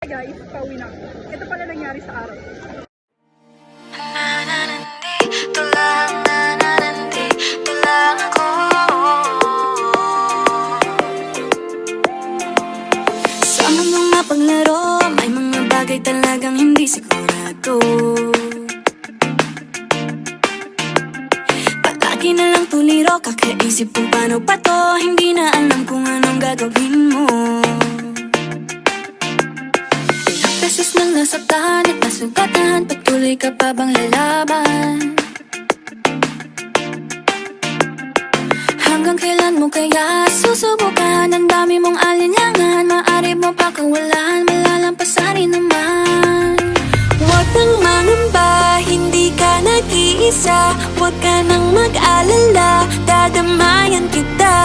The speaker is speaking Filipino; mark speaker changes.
Speaker 1: Guys, pauwi na ako. Ito pala nangyari sa araw.
Speaker 2: Sa mga paglaro, may mga bagay talagang hindi sigurado. Palagi na lang tuliro, kakaisip kung paano pa to. Hindi na alam kung anong gagawin mo. Ilang beses nang nasaktan at nasugatan, patuloy ka pa bang lalaban? Hanggang kailan mo kaya susubukan? Ang dami mong alinlangan, maaari mo pa kawalan, malalampasan rin naman. Huwag kang mangamba, hindi ka nag-iisa. Huwag ka nang mag-alala, dadamayan kita.